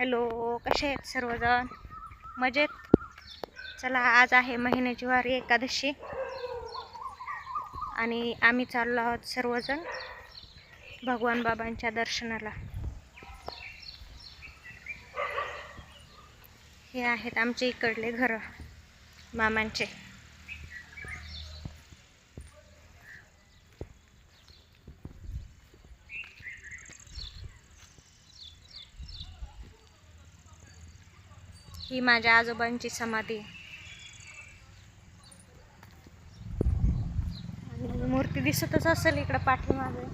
Hello, कसे आहेत सर्वजण? मजेत? चला, आज आहे महिन्याची वारी एकादशी आणि आम्ही चाललो आहोत सर्वजण भगवान बाबांच्या दर्शनाला. हे आहेत आमचे इकडले घर मामांचे. ही माझ्या आजोबांची समाधी आणि मूर्ती दिसतच असेल इकडं पाठीमागे.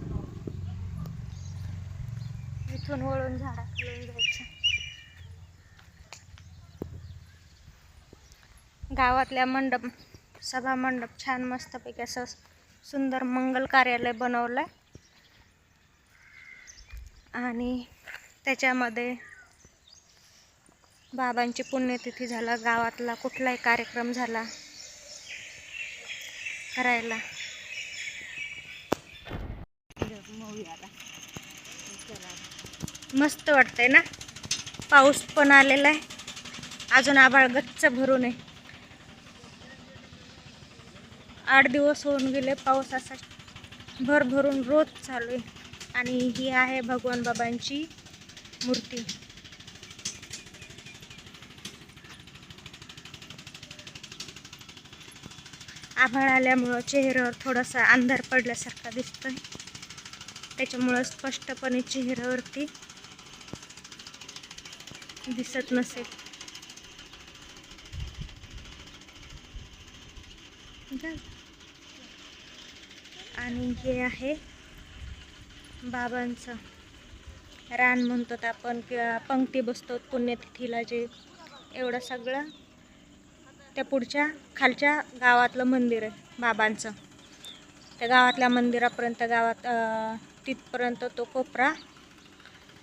इथून वळून झाडाखालून जायचं. गावातल्या मंडप, सभा मंडप छान मस्तपैकी असं सुंदर मंगल कार्यालय बनवलंय आणि त्याच्यामध्ये बाबांची पुण्यतिथी झाला, गावातला कुठलाही कार्यक्रम झाला करायला. मस्त वाटतंय ना. पाऊस पण आलेला आहे, अजून आभाळ गच्च भरून आहे. 8 दिवस होऊन गेले, पाऊस असा भरभरून रोज चालू आहे. आणि ही आहे भगवान बाबांची मूर्ती. आभाळ आल्यामुळं चेहऱ्यावर थोडासा अंधार पडल्यासारखा दिसतोय, त्याच्यामुळं स्पष्टपणे चेहऱ्यावरती दिसत नसेल. आणि हे आहे बाबांचं रान म्हणतो आपण, किंवा पंक्ती बसतो पुण्यतिथीला. जे एवढं सगळं त्या पुढच्या खालच्या गावातलं मंदिर आहे बाबांचं. त्या गावातल्या मंदिरापर्यंत, गावात तिथपर्यंत तो कोपरा,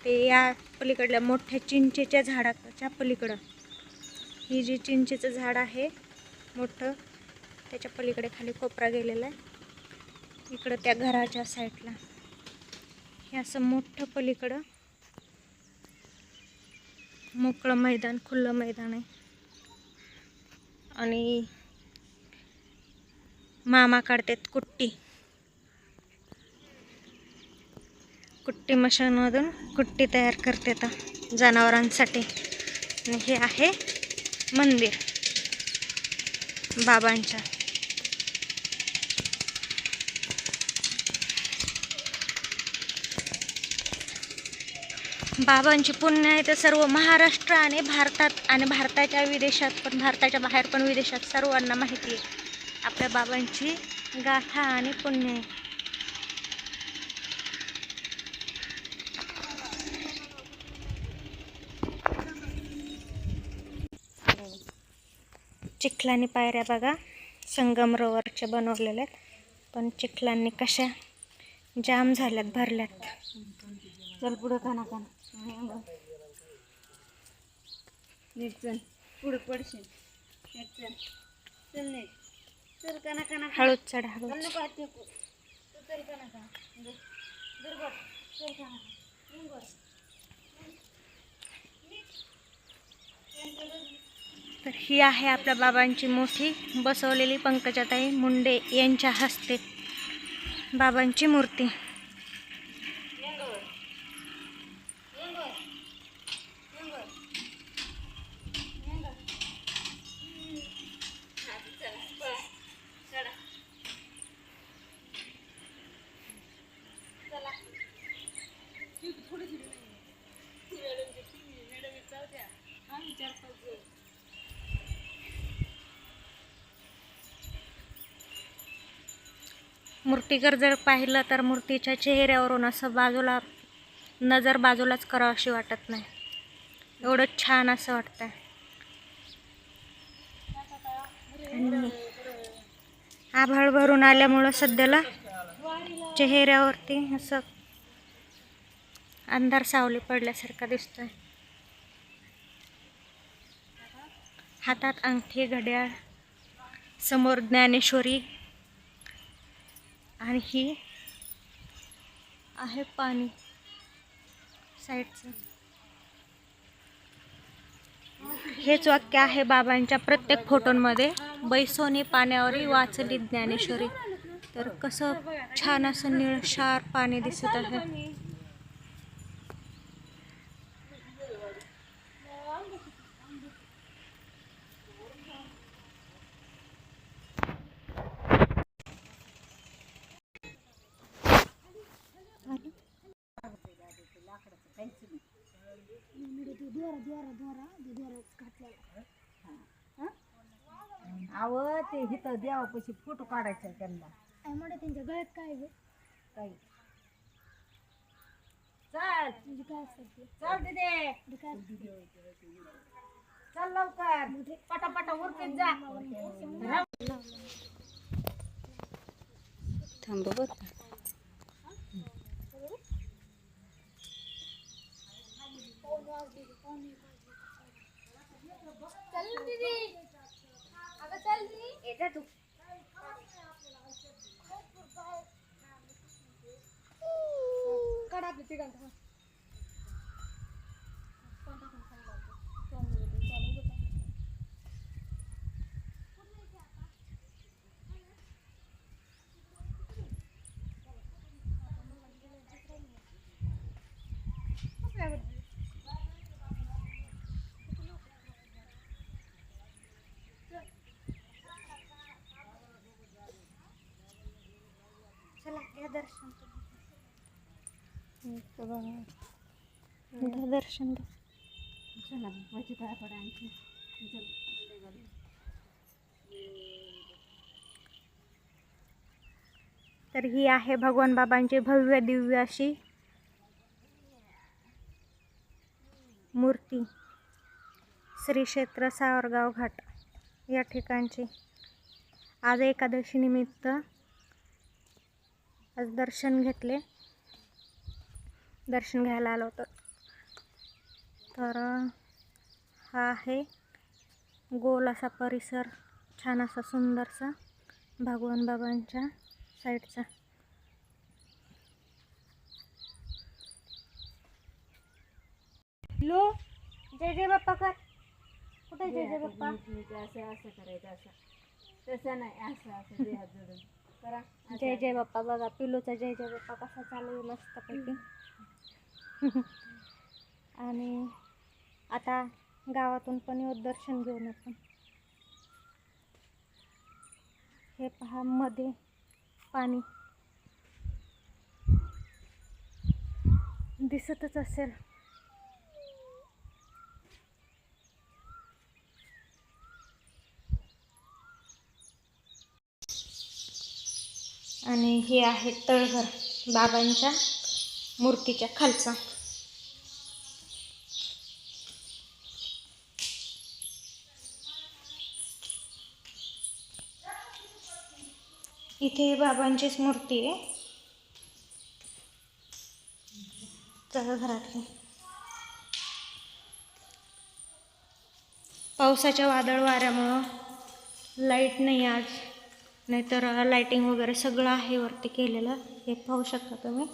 ते या पलीकडल्या मोठ्या चिंचेच्या झाडाच्या पलीकडं, ही जी चिंचेचं झाड आहे मोठं, त्याच्या पलीकडे खाली कोपरा गेलेला आहे. इकडं त्या घराच्या साईडला हे असं मोठं पलीकडं मोकळं मैदान, खुलं मैदान आहे. आणि मामा काढतात कुट्टी मशीनमधून कुट्टी तयार करतात जनावरांसाठी. आणि हे आहे मंदिर बाबांच्या. बाबांची पुण्य आहे तर सर्व महाराष्ट्र आणि भारतात आणि भारताच्या विदेशात पण, भारताच्या बाहेर पण, विदेशात सर्वांना माहिती आहे आपल्या बाबांची गाथा आणि पुण्य आहे. चिखलानी पायऱ्या बघा, संगमरवरच्या बनवलेल्या आहेत, पण चिखलांनी कशा जाम झाल्यात, भरल्यात. चल पुढं काना नीट चल, पुढं पडशील. चल चल नीट चल, काना हळूच चढ, हळूच. तर ही आहे आपल्या बाबांची मोठी बसवलेली पंकजाताई मुंडे यांच्या हस्ते बाबांची मूर्ती. मूर्तीकर जर पाहिलं तर मूर्तीच्या चेहऱ्यावरून असं बाजूला नजर बाजूलाच करावीशी वाटत नाही, एवढं छान असं वाटतंय. आभाळ भरून आल्यामुळं सध्याला चेहऱ्यावरती असं अंधार सावली पडल्यासारखा दिसतोय. हातात अंगठी, घड्याळ, समोर ज्ञानेश्वरी आणि ही आहे पाणी साईडचं. हेच वाक्य आहे बाबांच्या प्रत्येक फोटोंमध्ये, बैसोनी पाण्यावरी वाचली ज्ञानेश्वरी. तर कसं छान असं निळशार पाणी दिसत आहे. अव ते इथं देवापाशी फोटो काढायचा त्यांना. त्यांच्या गळ्यात काय आहे? काही चल म्हणजे काय असतं? चल दिदे, चल लवकर, पटापटा उरकत जा. थांब बघ. चल दीदी, अगं चल दीदी, येते तू. काढा आपली तिघांचा. चला घ्या दर्शन. दर्शन घ्या. चला माझी काय पडा आणखी. तर ही आहे भगवान बाबांची भव्य दिव्य अशी मूर्ती, श्री क्षेत्र सावरगाव घाट या ठिकाणची. आज एकादशी निमित्त आज दर्शन घेतले, दर्शन घ्यायला आलो होतो. तर हा आहे गोल असा परिसर, छान असा सुंदरसा भगवान बाबांच्या साईडचा. लो जय जय बाप्पा कर. कुठे जय जय बाप्पा? असं असं करायचं, असं तसं नाही, असं असं जे हात जोडून करा. जय जय बाप्पा. बघा पिलूचा जय जय बाप्पा कसा चालू आहे मस्तपैकी. आणि आता गावातून पण येऊ दर्शन घेऊन आपण. हे पहा मध्ये पाणी दिसतच असेल. आणि हे आहे तळघर बाबांच्या मूर्तीच्या खालचा. इथे बाबांचीच मूर्ती आहे तळघरातली. पावसाच्या वादळ वाऱ्यामुळं लाईट नाही आज, नाहीतर लाईटिंग वगैरे सगळं आहे वरती केलेलं. हे पाहू शकता तुम्ही.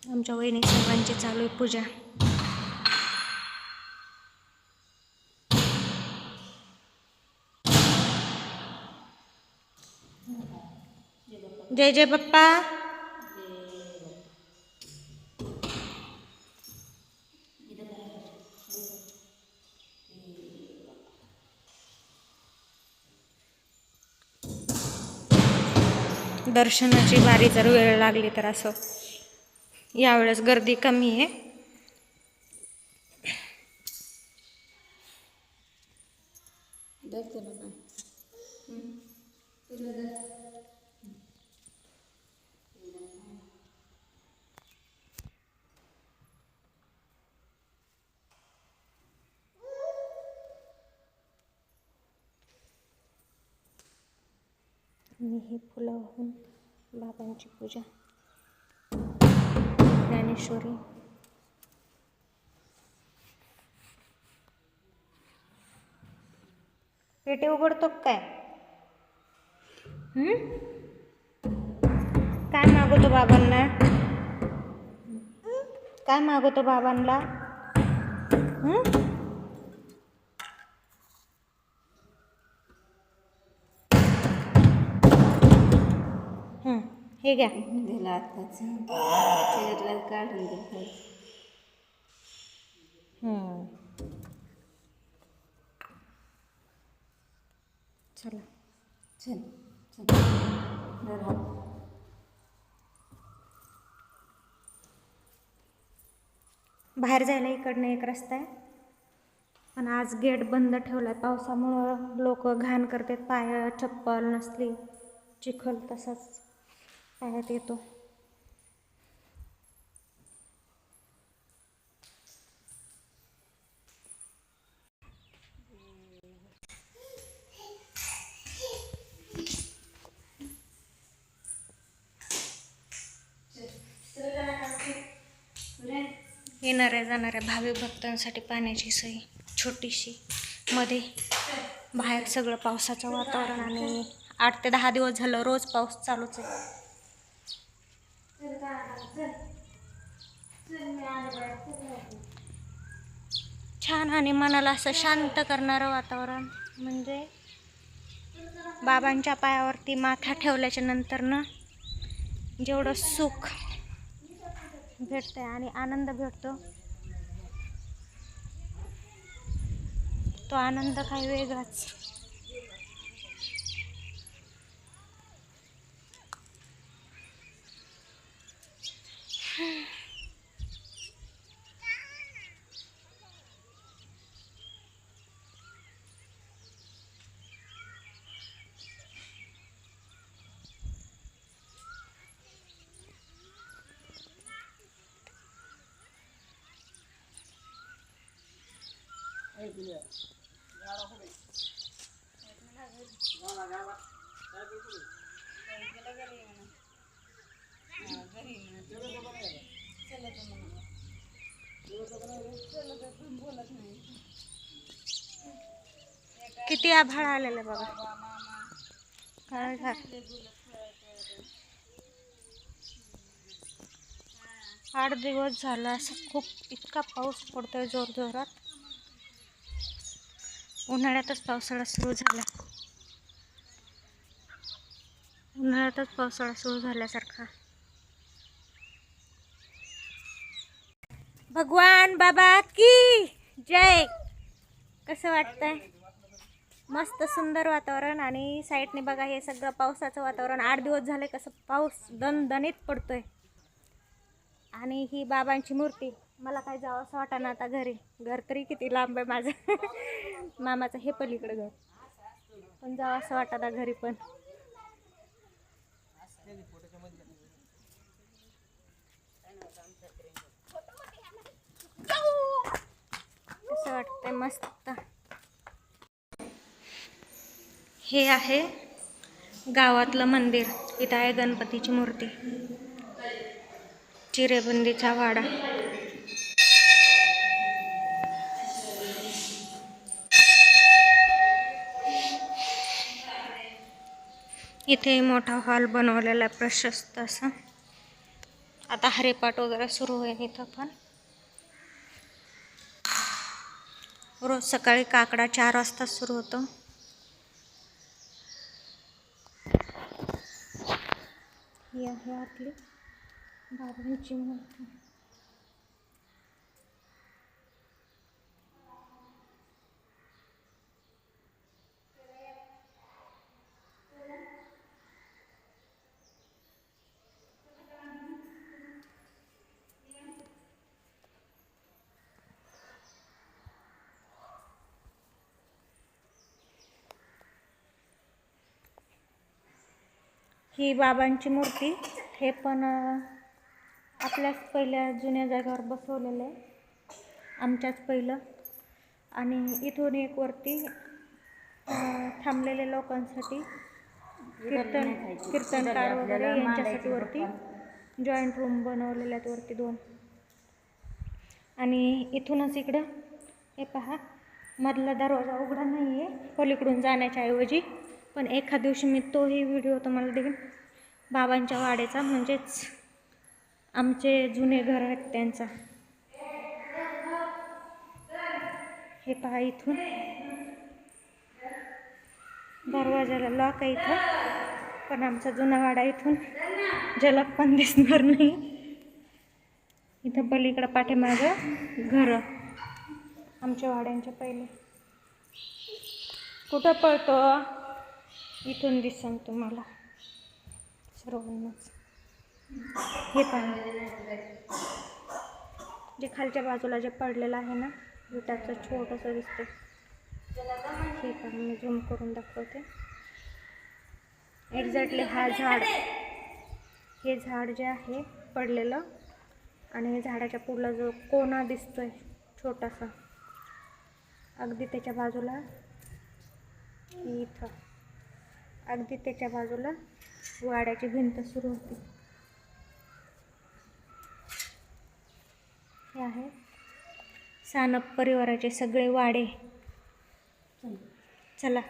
आमच्या वहिनी सर्वांची चालू आहे पूजा. जय जय बाप्पा. दर्शनाची बारी जर वेळ लागली तर असं यावेळेस गर्दी कमी आहे. आणि ही फुलं वाहून बाबांची पूजा. ज्ञानेश्वरी. पेटी उघडतो काय? काय मागवतो बाबांना? काय मागवतो बाबांना? हे घ्या. दिला आताच चेअरला काढून दिलं. चला चल चल जरा बाहेर जायला इकडनं एक रस्ता आहे, पण आज गेट बंद ठेवला आहे. पावसामुळं लोक घाण करतात. पाय चप्पल नसली, चिखल तसाच पायात येतो. येणाऱ्या जाणाऱ्या भाविक भक्तांसाठी पाण्याची सोय छोटीशी मध्ये. बाहेर सगळं पावसाचं वातावरण आणि 8 ते 10 दिवस झालं रोज पाऊस चालूच आहे. छान आणि मनाला असं शांत करणारं वातावरण. म्हणजे बाबांच्या पायावरती माथा ठेवल्याच्या नंतर ना जेवढं सुख भेटतंय आणि आनंद भेटतो, तो आनंद काही वेगळाच. किती आभाळ आलेलं बघा. काय झालं? 8 दिवस झाला असं खूप इतका पाऊस पडतोय जोर जोरात. उन्हाळ्यातच पावसाळा सुरू झाला. उन्हाळ्यातच पावसाळा सुरू झाल्यासारखा. भगवान बाबा की जय. कसं वाटतंय? मस्त सुंदर वातावरण. आणि साईडने बघा हे सगळं पावसाचं वातावरण. 8 दिवस झाले कसं पाऊस दणदणीत पडतोय. आणि ही बाबांची मूर्ती. मला काय जावं असं वाटतं ना आता घरी. घर तरी किती लांब आहे माझं. मामाचं हे पलीकडे घर, पण जावं असं वाटतं ना घरी. पण कसं वाटतंय मस्त. हे आहे गावातलं मंदिर. इथं आहे गणपतीची मूर्ती. चिरेबंदीचा वाडा. इथे मोठा हॉल बनवलेला प्रशस्त असा. आता हरिपाठ वगैरे सुरू होईल इथं. पण रोज सकाळी काकडा 4 वाजता सुरू होतो. ही आहे आपली बाबांची मूर्ती. ही बाबांची मूर्ती. हे पण आपल्याच पहिल्या जुन्या जागेवर बसवलेलं आहे, आमच्याच पहिलं. आणि इथून एक वरती थांबलेल्या लोकांसाठी कीर्तनकार वगैरे यांच्यासाठी वरती जॉईंट रूम बनवलेले आहेत वरती 2. आणि इथूनच इकडं हे पहा, मधला दरवाजा उघडा नाही आहे पलीकडून जाण्याच्या ऐवजी, पण एखाद दिवशी मी तोही व्हिडिओ तुम्हाला देईन बाबांच्या वाड्याचा, म्हणजेच आमचे जुने घर आहेत त्यांचा. हे पहा, इथून दरवाजाला लॉक आहे इथं, पण आमचा जुना वाडा इथून झलक पण दिसणार नाही. इथं पलीकडं पाठीमागं घरं आमच्या वाड्यांच्या पहिले. कुठं पळतो? इथून दिसन तुम्हाला सर्वांनाच. हे पहा, जे खालच्या बाजूला जे पडलेलं आहे ना विटाचं छोटंसं दिसतं. हे पहा, मी झूम करून दाखवते. एक्झॅक्टली हे झाड जे आहे पडलेलं, आणि झाडाच्या पुढला जो कोना दिसतोय छोटासा, अगदी त्याच्या बाजूला इथं, अगदी त्याच्या बाजूला वाड्याची भिंत सुरू होती. हे आहे सानप परिवाराचे सगळे वाडे. चला.